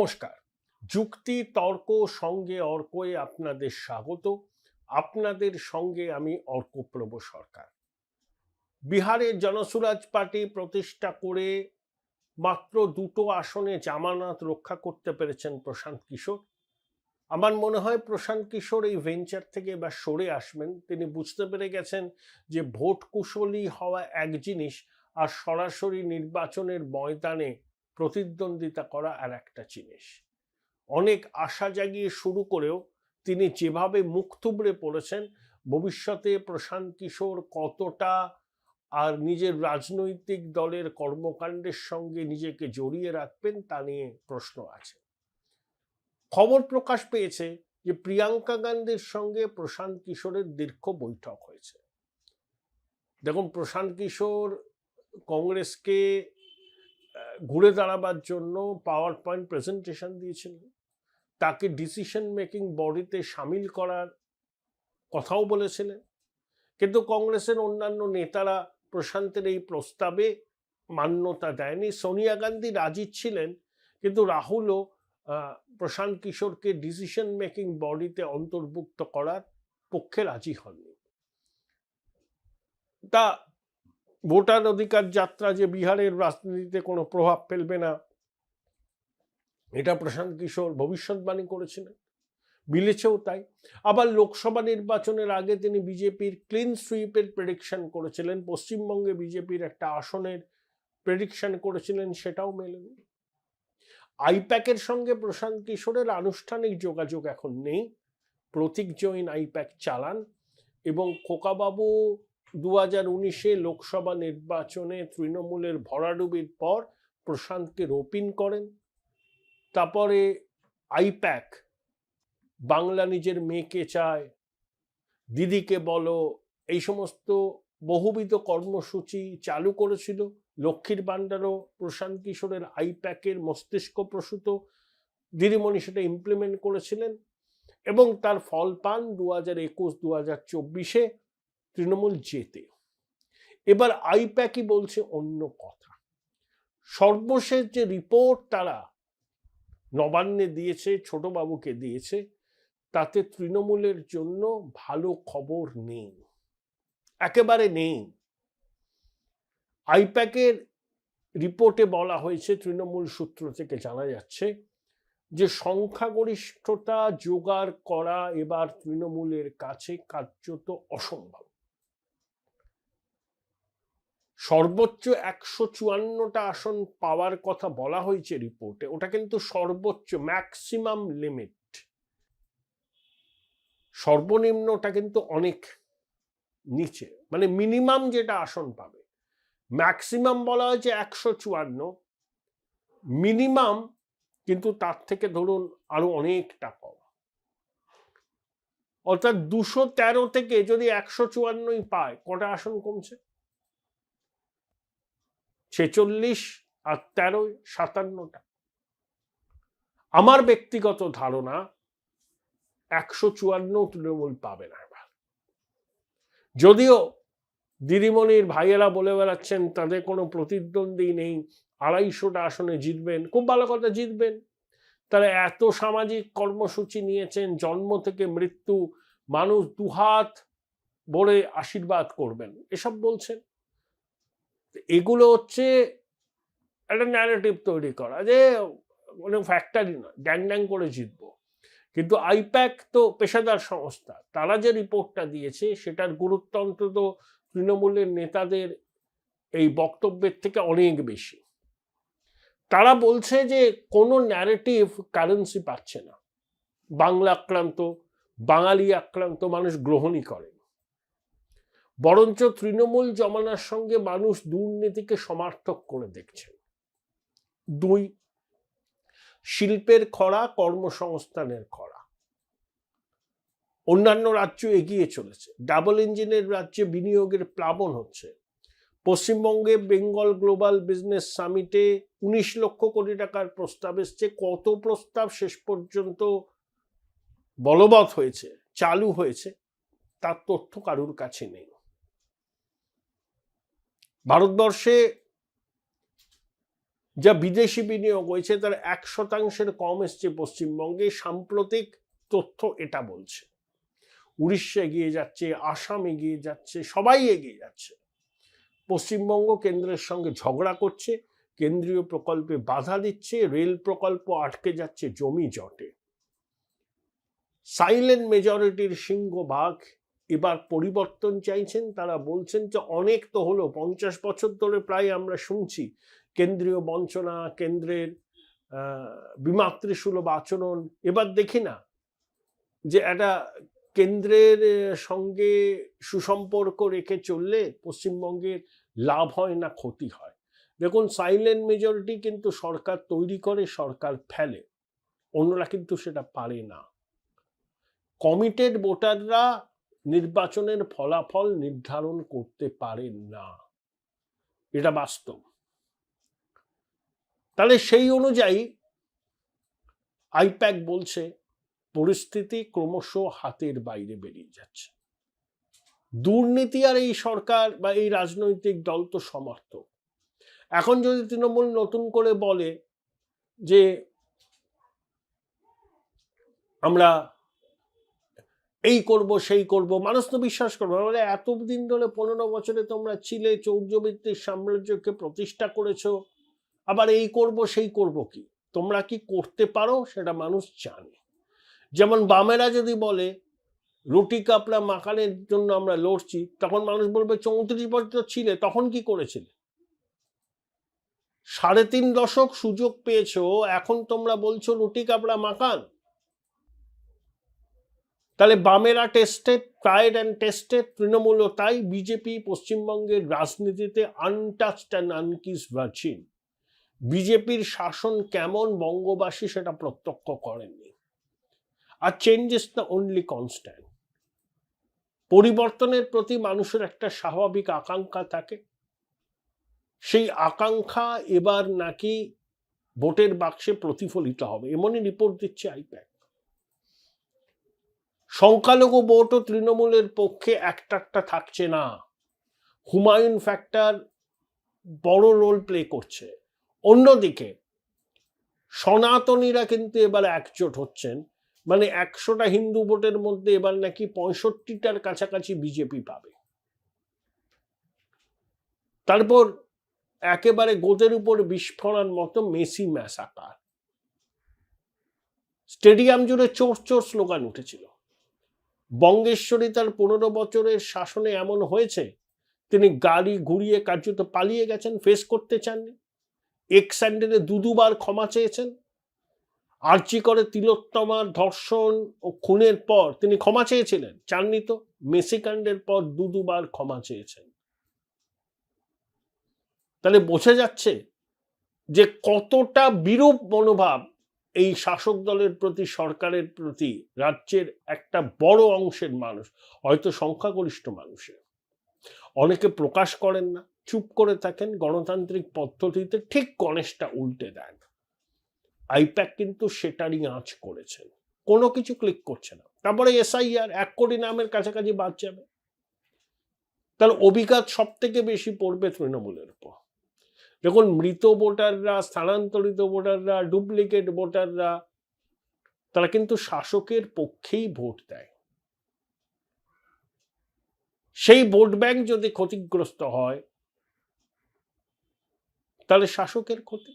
নমস্কার। যুক্তি তর্ক সঙ্গে অর্কয়ে আপনাদের স্বাগত। আপনাদের সঙ্গে আমি অর্কপ্রভ সরকার। বিহারের জনসুরাজ পার্টি প্রতিষ্ঠা করে মাত্র 2টো আসনে জামানত রক্ষা করতে পেরেছেন প্রশান্ত কিশোর। আমার মনে হয় প্রশান্ত কিশোর এই ভেঞ্চার থেকে এবার সরে আসবেন। তিনি বুঝতে পেরে গেছেন যে ভোট কুশলী হওয়া এক জিনিস, আর সরাসরি নির্বাচনের ময়দানে প্রতিদ্বন্দ্বিতা করা আর একটা জিনিস। অনেক আশা জাগিয়ে শুরু করেও তিনি যেভাবে মুখ থুবড়ে পড়েছেন, ভবিষ্যতে প্রশান্ত কিশোর কতটা আর নিজের রাজনৈতিক দলের কর্মকাণ্ডের সঙ্গে নিজেকে জড়িয়ে রাখবেন তা নিয়ে প্রশ্ন আছে। খবর প্রকাশ পেয়েছে যে প্রিয়াঙ্কা গান্ধীর সঙ্গে প্রশান্ত কিশোরের দীর্ঘ বৈঠক হয়েছে। দেখুন, প্রশান্ত কিশোর কংগ্রেসকে ঘুরে দাঁড়াবার জন্য পাওয়ার পয়েন্ট প্রেজেন্টেশন দিয়েছিলেন, তাকে ডিসিশন মেকিং বডিতে সামিল করার কথাও বলেছিলেন, কিন্তু কংগ্রেসের অন্যান্য নেতারা প্রশান্তের এই প্রস্তাবে মান্যতা দেয়নি। সোনিয়া গান্ধী রাজি ছিলেন, কিন্তু রাহুলও প্রশান্ত কিশোরকে ডিসিশন মেকিং বডিতে অন্তর্ভুক্ত করার পক্ষে রাজি হননি। তা ভোটার অধিকার যাত্রা যে বিহারের রাজনীতিতে কোনো প্রভাব ফেলবে না, এটা প্রশান্ত কিশোর ভবিষ্যৎবাণী করেছিলেন, মিলেছেও তাই। আবার লোকসভা নির্বাচনের আগে তিনি বিজেপির ক্লিন সুইপের প্রেডিকশন করেছিলেন, পশ্চিমবঙ্গে বিজেপির একটা আসনের প্রেডিকশন করেছিলেন, সেটাও মেলেনি। আইপ্যাকের সঙ্গে প্রশান্ত কিশোরের আনুষ্ঠানিক যোগাযোগ এখন নেই। প্রতীক জৈন আইপ্যাক চালান এবং খোকাবাবু 2019-এ লোকসভা নির্বাচনে তৃণমূলের ভরাডুবির পর প্রশান্তকে রোপিন করেন। তারপরে আইপ্যাক বাংলা নিজের মেয়েকে চায়, দিদিকে বলো, এই সমস্ত বহুবিধ কর্মসূচি চালু করেছিল। লক্ষ্মীর ভাণ্ডারও প্রশান্ত কিশোরের আইপ্যাকের মস্তিষ্ক প্রসূত। দিদিমণি সেটা ইমপ্লিমেন্ট করেছিলেন এবং তার ফল পান 2021-2024-এ তৃণমূল জেতে। এবার আইপ্যাকই বলছে অন্য কথা। সর্বশেষ যে রিপোর্ট তারা নবান্নে দিয়েছে, ছোটবাবুকে দিয়েছে, তাতে তৃণমূলের জন্য ভালো খবর নেই, একেবারে নেই। আইপ্যাকের রিপোর্টে বলা হয়েছে, তৃণমূল সূত্র থেকে জানা যাচ্ছে যে সংখ্যাগরিষ্ঠতা জোগাড় করা এবার তৃণমূলের কাছে কার্যত অসম্ভব। সর্বোচ্চ 154টা আসন পাওয়ার কথা বলা হয়েছে রিপোর্টে, ওটা কিন্তু সর্বোচ্চ, ম্যাক্সিমাম লিমিট। সর্বনিম্নটা কিন্তু অনেক নিচে, মানে মিনিমাম যেটা আসন পাবে। ম্যাক্সিমাম বলা হয়েছে 154, মিনিমাম কিন্তু তার থেকে ধরুন আরো অনেকটা কম। অর্থাৎ 213 থেকে যদি 154 পায়, কটা আসন কমছে? 46 আর 13, 57টা। আমার ব্যক্তিগত ধারণা 154 তৃণমূল পাবে না এবার। যদিও দিদিমণির ভাইয়েরা বলে বেড়াচ্ছেন তাদের কোনো প্রতিদ্বন্দ্বী নেই, 250টা আসনে জিতবেন, খুব ভালো কথা, জিতবেন। তারা এত সামাজিক কর্মসূচি নিয়েছেন, জন্ম থেকে মৃত্যু মানুষ দুহাত ভরে আশীর্বাদ করবেন, এসব বলছেন। এগুলো হচ্ছে একটা ন্যারেটিভ তৈরি করা যে কোনো ফ্যাক্টরি না, ড্যাং ড্যাং করে জিতবো। কিন্তু আইপ্যাক তো পেশাদার সংস্থা, তারা যে রিপোর্টটা দিয়েছে সেটার গুরুত্ব অন্তত তৃণমূলের নেতাদের এই বক্তব্যের থেকে অনেক বেশি। তারা বলছে যে কোনো ন্যারেটিভ কারেন্সি পাচ্ছে না, বাংলা আক্রান্ত, বাঙালি আক্রান্ত মানুষ গ্রহণই করে, বরঞ্চ তৃণমূল জমানার সঙ্গে মানুষ দুর্নীতিকে সমার্থক করে দেখছেন। 2, শিল্পের খরা, কর্মসংস্থানের খরা। অন্যান্য রাজ্য এগিয়ে চলেছে, ডাবল ইঞ্জিনের রাজ্যে বিনিয়োগের প্লাবন হচ্ছে। পশ্চিমবঙ্গে বেঙ্গল গ্লোবাল বিজনেস সামিটে 19 লক্ষ কোটি টাকার প্রস্তাব এসছে। কত প্রস্তাব শেষ পর্যন্ত বলবৎ হয়েছে, চালু হয়েছে, তার তথ্য কারুর কাছে নেই। ভারতবর্ষে যা বিদেশি বিনিয়োগ হয়েছে তার 1% কম এসছে পশ্চিমবঙ্গে। সাম্প্রতিক তথ্য এটা বলছে। উড়িষ্যা এগিয়ে যাচ্ছে, আসাম এগিয়ে যাচ্ছে, সবাই এগিয়ে যাচ্ছে। পশ্চিমবঙ্গ কেন্দ্রের সঙ্গে ঝগড়া করছে, কেন্দ্রীয় প্রকল্পে বাধা দিচ্ছে, রেল প্রকল্প আটকে যাচ্ছে জমি জটে। সাইলেন্ট মেজরিটির সিংহভাগ এবার পরিবর্তন চাইছেন। তারা বলছেন যে অনেক তো হলো, 50 বছর ধরে প্রায় আমরা শুনছি কেন্দ্রীয় বঞ্চনা, কেন্দ্রের বিমাতৃসুলভ আচরণ। এবার দেখি না যে একটা কেন্দ্রের সঙ্গে সুসম্পর্ক রেখে চললে পশ্চিমবঙ্গের লাভ হয় না ক্ষতি হয়। দেখুন, সাইলেন্ট মেজরিটি কিন্তু সরকার তৈরি করে, সরকার ফেলে, অন্যরা কিন্তু সেটা পারে না। কমিটেড ভোটাররা নির্বাচনের ফলাফল নির্ধারণ করতে পারেন না, এটা বাস্তব। তাহলে সেই অনুযায়ী আইপ্যাক বলছে পরিস্থিতি ক্রমশ হাতের বাইরে বেরিয়ে যাচ্ছে। দুর্নীতি আর এই সরকার বা এই রাজনৈতিক দল তো সমর্থক। এখন যদি তৃণমূল নতুন করে বলে যে আমরা এই করব সেই করব, মানুষ তো বিশ্বাস করবে। মানে এতদিন ধরে 15 বছরে তোমরা ছিলে, চৌর্যবৃত্তির সাম্রাজ্যকে প্রতিষ্ঠা করেছো, আবার এই করব সেই করব কি? তোমরা কি করতে পারো সেটা মানুষ জানে। যেমন বামেরা যদি বলে রুটি কাপড়া মাকানের জন্য আমরা লড়ছি, তখন মানুষ বলবে 34 বছর ছিলে, তখন কি করেছিলে? 3.5 দশক সুযোগ পেয়েছো, এখন তোমরা বলছো রুটি কাপড়া মাকান। তাহলে বামেরা টেস্টেড, ট্রাইড অ্যান্ড টেস্টেড, তৃণমূলও তাই। বিজেপি পশ্চিমবঙ্গের রাজনীতিতে আনটাচড অ্যান্ড আনকিস ভার্জিন। বিজেপির শাসন কেমন বঙ্গবাসী সেটা প্রত্যক্ষ করেননি। আর change is the only constant. পরিবর্তনের প্রতি মানুষের একটা স্বাভাবিক আকাঙ্ক্ষা থাকে। সেই আকাঙ্ক্ষা এবার নাকি ভোটের বাক্সে প্রতিফলিত হবে, এমনই রিপোর্ট দিচ্ছে আইপ্যাক। সংখ্যালঘু ভোটও তৃণমূলের পক্ষে একটা থাকছে না। হুমায়ুন ফ্যাক্টর বড় রোল প্লে করছে। অন্যদিকে সনাতনীরা কিন্তু এবার একজোট হচ্ছেন। মানে 100টা হিন্দু ভোটের মধ্যে এবার নাকি 65টার কাছাকাছি বিজেপি পাবে। তারপর একেবারে গোদের উপর বিস্ফোরণ মতো মেসি ম্যাসাকার। স্টেডিয়াম জুড়ে চোর চোর স্লোগান উঠেছিল। বঙ্গেশ্বরী তার 15 বছরের শাসনে এমন হয়েছে তিনি গাড়ি ঘুরিয়ে কার্যত পালিয়ে গেছেন, ফেস করতে চাননি। এক্স স্যান্ডেলে দুবার ক্ষমা চেয়েছেন। আর্জি করে তিলোত্তমার ধর্ষণ ও খুনের পর তিনি ক্ষমা চেয়েছিলেন, চাননি তো। মেসিকাণ্ডের পর দুবার ক্ষমা চেয়েছেন। তাহলে বোঝা যাচ্ছে যে কতটা বিরূপ মনোভাব এই শাসক দলের প্রতি, সরকারের প্রতি রাজ্যের একটা বড় অংশের মানুষ, হয়তো সংখ্যাগরিষ্ঠ মানুষের। অনেকে প্রকাশ করেন না, চুপ করে থাকেন, গণতান্ত্রিক পদ্ধতিতে ঠিক গণেশটা উল্টে দেন। আইপ্যাক কিন্তু সেটারই আঁচ করেছেন, কোনো কিছু ক্লিক করছে না। তারপরে এসআইআর 1 কোটি নামের কাছাকাছি বাদ যাবে। তাহলে অভিঘাত সব থেকে বেশি পড়বে তৃণমূলের উপর। যখন মৃত ভোটাররা, স্থানান্তরিত ভোটাররা, ডুপ্লিকেট ভোটাররা, তারা কিন্তু শাসকের পক্ষেই ভোট দেয়। সেই ভোট ব্যাংক যদি ক্ষতিগ্রস্ত হয় তাহলে শাসকের ক্ষতি।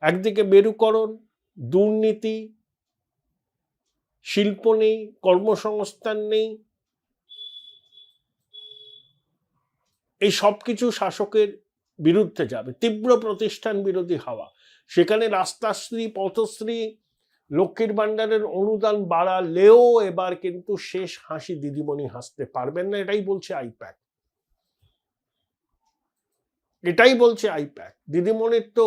একদিকে মেরুকরণ, দুর্নীতি, শিল্প নেই, কর্মসংস্থান নেই, এই সবকিছু শাসকের বিরুদ্ধে যাবে। তীব্র প্রতিষ্ঠান বিরোধী হাওয়া। সেখানে রাস্তাশ্রী, পথশ্রী, লক্ষ্মীর ভাণ্ডারের অনুদান বাড়ালেও এবার কিন্তু শেষ হাসি দিদিমণি হাসতে পারবেন না, এটাই বলছে আইপ্যাক। এটাই বলছে আইপ্যাক। দিদিমণির তো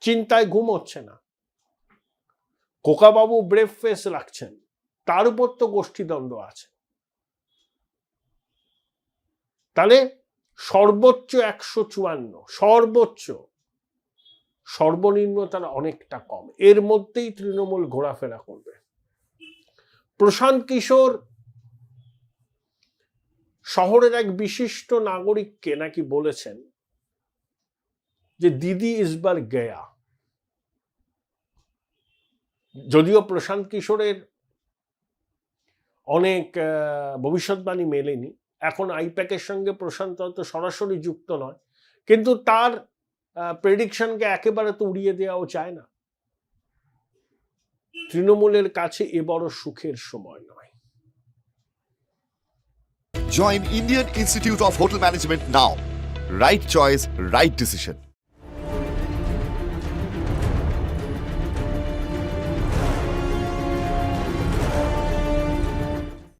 চিন্তায় ঘুম হচ্ছে না। খোকাবাবু ব্রেভ ফেস রাখছেন, তার উপর তো গোষ্ঠীদ্বন্দ্ব আছে। তাহলে সর্বোচ্চ 154, সর্বোচ্চ, সর্বনিম্ন তার অনেকটা কম। এর মধ্যেই তৃণমূল ঘোরাফেরা করবে। প্রশান্ত কিশোর শহরের এক বিশিষ্ট নাগরিককে নাকি বলেছেন যে দিদি ইসবার গয়া। যদিও প্রশান্ত কিশোরের অনেক ভবিষ্যৎবাণী মেলেনি, এখন আইপ্যাকের সঙ্গে প্রশান্ত হয়তো সরাসরি যুক্ত নয়, কিন্তু তার প্রেডিকশনকে একেবারে তো উড়িয়ে দেওয়াও চায় না। তৃণমূলের কাছে এ বড় সুখের সময় নয়। Join Indian Institute of Hotel Management now. Right choice, right decision.